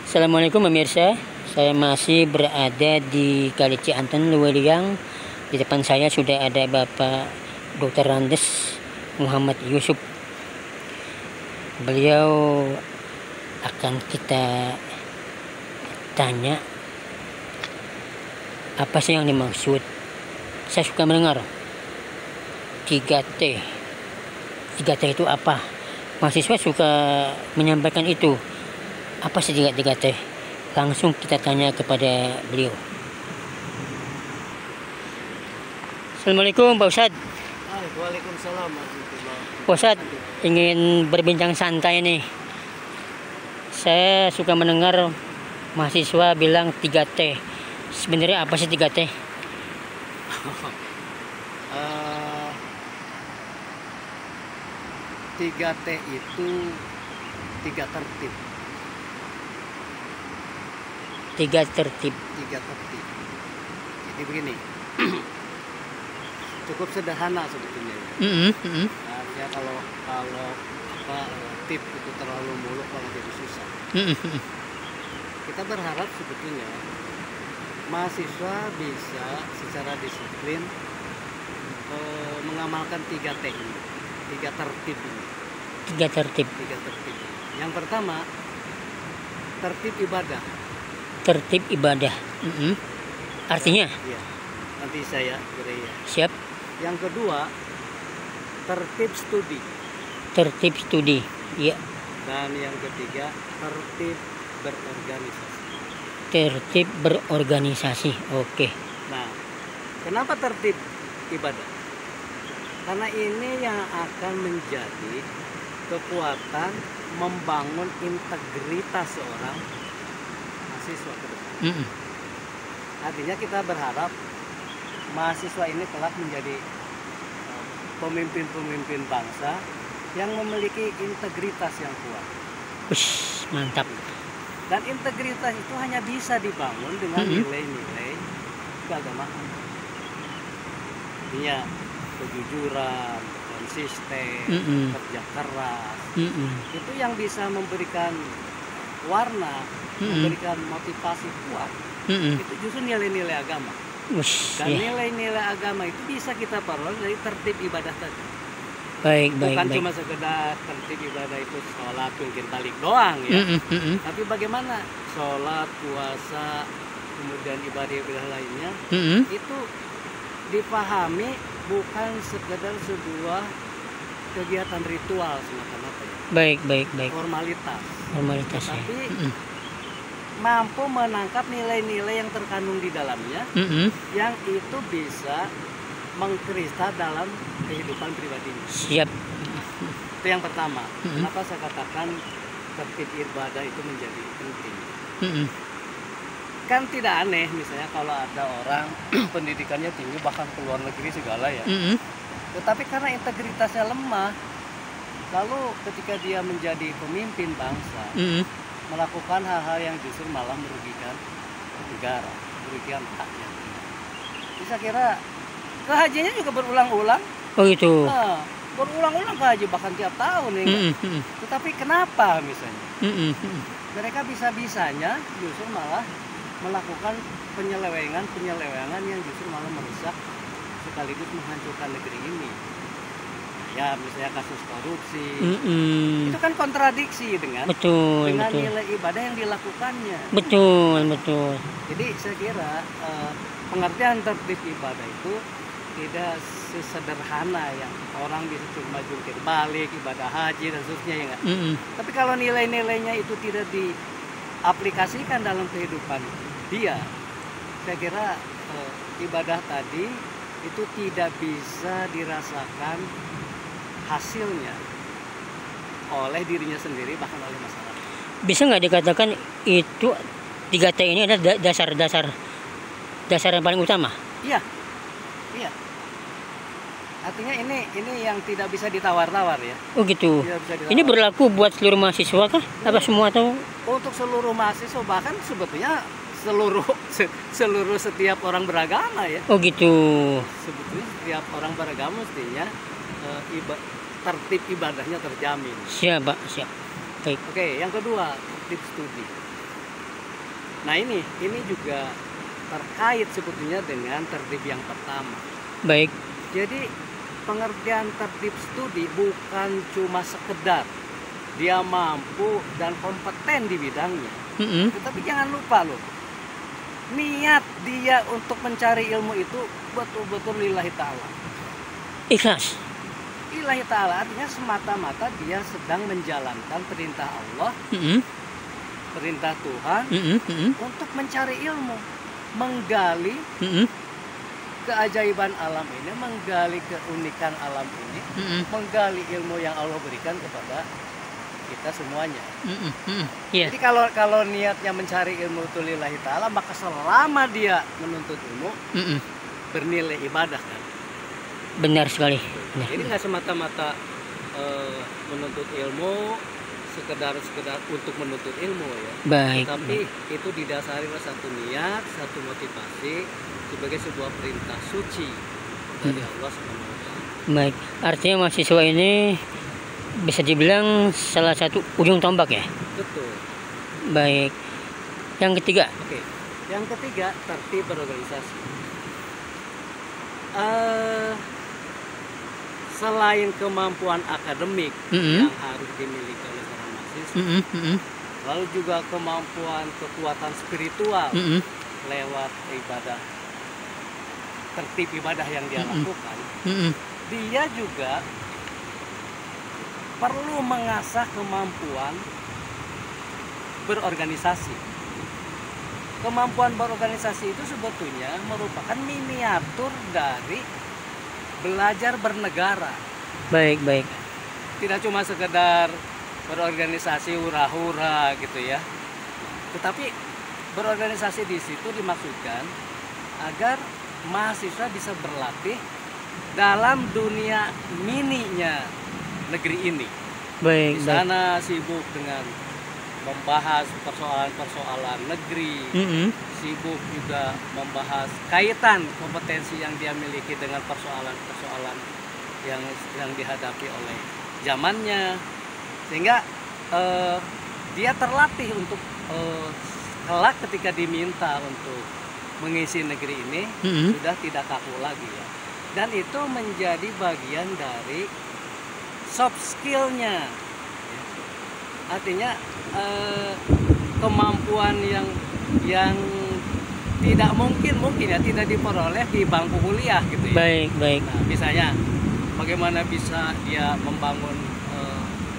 Assalamualaikum pemirsa, saya masih berada di Kali Cianten, Luweliang. Di depan saya sudah ada Bapak Dr. Randes Muhammad Yusuf. Beliau akan kita tanya apa sih yang dimaksud. Saya suka mendengar 3T. 3T itu apa? Mahasiswa suka menyampaikan itu. Apa sih 3T? Langsung kita tanya kepada beliau. Assalamualaikum Pak Ustadz. Waalaikumsalam warahmatullahi Pak Ustadz ingin berbincang santai nih. Saya suka mendengar mahasiswa bilang 3T. Sebenarnya apa sih 3T? 3T itu 3 tertib. 3 tertib. 3 tertib. Jadi begini. Cukup sederhana sebetulnya. Ya, kalau tip itu terlalu muluk malah jadi susah. Kita berharap sebetulnya mahasiswa bisa secara disiplin mengamalkan 3T ini, 3 tertib ini. 3 tertib. 3 tertib. Yang pertama, tertib ibadah. Tertib ibadah. Artinya? Iya. Nanti saya beri ya. Siap. Yang kedua, tertib studi. Tertib studi. Iya. Dan yang ketiga, tertib berorganisasi. Tertib berorganisasi. Oke. Nah, kenapa tertib ibadah? Karena ini yang akan menjadi kekuatan membangun integritas seorang mahasiswa ke depan. Artinya kita berharap mahasiswa ini kelak menjadi pemimpin-pemimpin bangsa yang memiliki integritas yang kuat. Ush, mantap. Dan integritas itu hanya bisa dibangun dengan nilai-nilai keagamaan. Artinya kejujuran, konsisten, kerja keras. Itu yang bisa memberikan warna, memberikan motivasi kuat. Itu justru nilai-nilai agama. Dan nilai-nilai agama itu bisa kita peroleh dari tertib ibadah tadi. Bukan cuma sekedar tertib ibadah itu sholat mungkin balik doang ya. Tapi bagaimana sholat, puasa, kemudian ibadah-ibadah lainnya itu dipahami bukan sekedar sebuah kegiatan ritual semata-mata ya. Baik. Formalitas. Tapi mampu menangkap nilai-nilai yang terkandung di dalamnya, yang itu bisa mengkristal dalam kehidupan pribadinya. Siap. Itu yang pertama. Kenapa saya katakan tertib ibadah itu menjadi penting? Kan tidak aneh misalnya kalau ada orang pendidikannya tinggi bahkan ke luar negeri segala ya. Tetapi karena integritasnya lemah, lalu ketika dia menjadi pemimpin bangsa, melakukan hal-hal yang justru malah merugikan negara, merugikan rakyat. Saya kira ke hajinya juga berulang-ulang. Oh gitu. Nah, berulang-ulang ke haji bahkan tiap tahun ya. Tetapi kenapa misalnya? Mereka bisa-bisanya justru malah melakukan penyelewengan yang justru malah merusak sekaligus menghancurkan negeri ini. Ya misalnya kasus korupsi, itu kan kontradiksi dengan nilai ibadah yang dilakukannya. Betul. Jadi saya kira pengertian tertib ibadah itu tidak sesederhana yang orang bisa cuma jungkir balik, ibadah haji dan seterusnya ya enggak. Tapi kalau nilai-nilainya itu tidak diaplikasikan dalam kehidupan dia, saya kira ibadah tadi itu tidak bisa dirasakan hasilnya oleh dirinya sendiri bahkan oleh masyarakat. Bisa nggak dikatakan itu 3T ini adalah dasar yang paling utama? Iya. Artinya ini yang tidak bisa ditawar-tawar ya. Oh gitu. Ini berlaku buat seluruh mahasiswa kah? Apa semua atau? Untuk seluruh mahasiswa, bahkan sebetulnya seluruh setiap orang beragama ya. Oh gitu. Sebetulnya setiap orang beragama mestinya tertib ibadahnya terjamin. Siap Pak, siap. Baik. Oke, yang kedua, tertib studi. Nah ini juga terkait sebetulnya dengan tertib yang pertama. Baik. Jadi pengertian tertib studi bukan cuma sekedar dia mampu dan kompeten di bidangnya. Tetapi jangan lupa loh, niat dia untuk mencari ilmu itu betul-betul lillahi ta'ala. Ikhlas. Lillahi ta'ala artinya semata-mata dia sedang menjalankan perintah Allah, perintah Tuhan, untuk mencari ilmu, menggali keajaiban alam ini, menggali keunikan alam ini, menggali ilmu yang Allah berikan kepada kita semuanya. Yeah. Jadi kalau niatnya mencari ilmu itu lillahi ta'ala, maka selama dia menuntut ilmu bernilai ibadah kan. Benar sekali. Benar. Jadi nggak semata-mata menuntut ilmu sekedar untuk menuntut ilmu ya. Baik. Tapi itu didasari oleh satu niat, satu motivasi sebagai sebuah perintah suci dari Allah SWT. Baik. Artinya mahasiswa ini bisa dibilang salah satu ujung tombak ya. Betul. Baik. Yang ketiga. Oke. Yang ketiga, tertib berorganisasi. Selain kemampuan akademik yang harus dimiliki oleh seorang mahasiswa, lalu juga kemampuan kekuatan spiritual lewat ibadah, tertib ibadah yang dia lakukan, dia juga perlu mengasah kemampuan berorganisasi. Kemampuan berorganisasi itu sebetulnya merupakan miniatur dari belajar bernegara. Baik. Tidak cuma sekedar berorganisasi hura-hura gitu ya. Tetapi berorganisasi di situ dimaksudkan agar mahasiswa bisa berlatih dalam dunia mininya negeri ini. Baik. Di sana sibuk dengan membahas persoalan-persoalan negeri, sibuk juga membahas kaitan kompetensi yang dia miliki dengan persoalan-persoalan yang dihadapi oleh zamannya, sehingga dia terlatih untuk kelak ketika diminta untuk mengisi negeri ini sudah tidak kaku lagi ya. Dan itu menjadi bagian dari soft skill-nya. Artinya kemampuan yang tidak mungkin ya tidak diperoleh di bangku kuliah gitu ya. Baik. Nah, misalnya bagaimana bisa dia membangun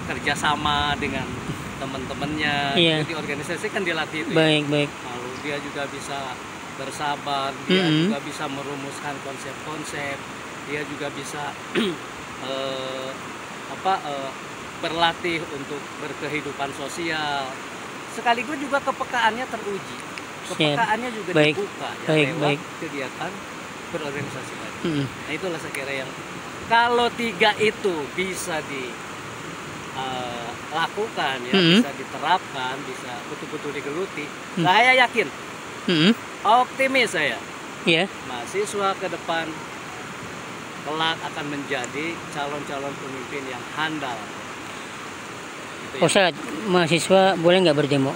kerjasama dengan teman-temannya. Iya. Di organisasi kan dilatih itu. Baik. Lalu dia juga bisa bersabar, dia juga bisa merumuskan konsep-konsep, dia juga bisa berlatih untuk berkehidupan sosial, sekaligus juga kepekaannya teruji, kepekaannya juga dibuka ya, lewat kegiatan berorganisasi tadi. Nah itulah saya kira yang kalau tiga itu bisa dilakukan ya, bisa diterapkan, bisa betul-betul digeluti, saya yakin, optimis saya, mahasiswa ke depan kelak akan menjadi calon-calon pemimpin yang handal. Ustaz, mahasiswa boleh nggak berdemo?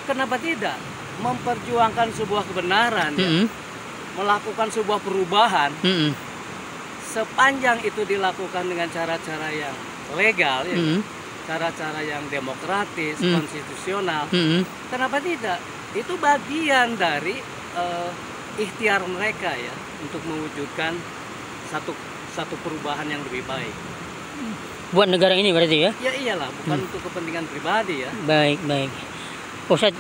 Kenapa tidak? Memperjuangkan sebuah kebenaran, ya? Melakukan sebuah perubahan, sepanjang itu dilakukan dengan cara-cara yang legal, ya? Cara-cara yang demokratis, konstitusional, kenapa tidak? Itu bagian dari ikhtiar mereka ya untuk mewujudkan satu perubahan yang lebih baik. Buat negara ini berarti ya? Ya iyalah, bukan untuk kepentingan pribadi ya. Baik. Ustadz,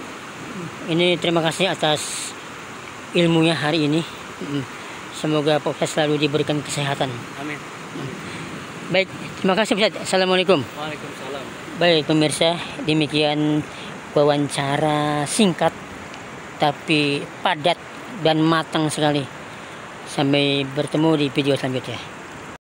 ini terima kasih atas ilmunya hari ini. Semoga Pak Ustadz selalu diberikan kesehatan. Amin. Baik, terima kasih Ustadz. Assalamualaikum. Waalaikumsalam. Baik pemirsa, demikian wawancara singkat tapi padat dan matang sekali. Sampai bertemu di video selanjutnya.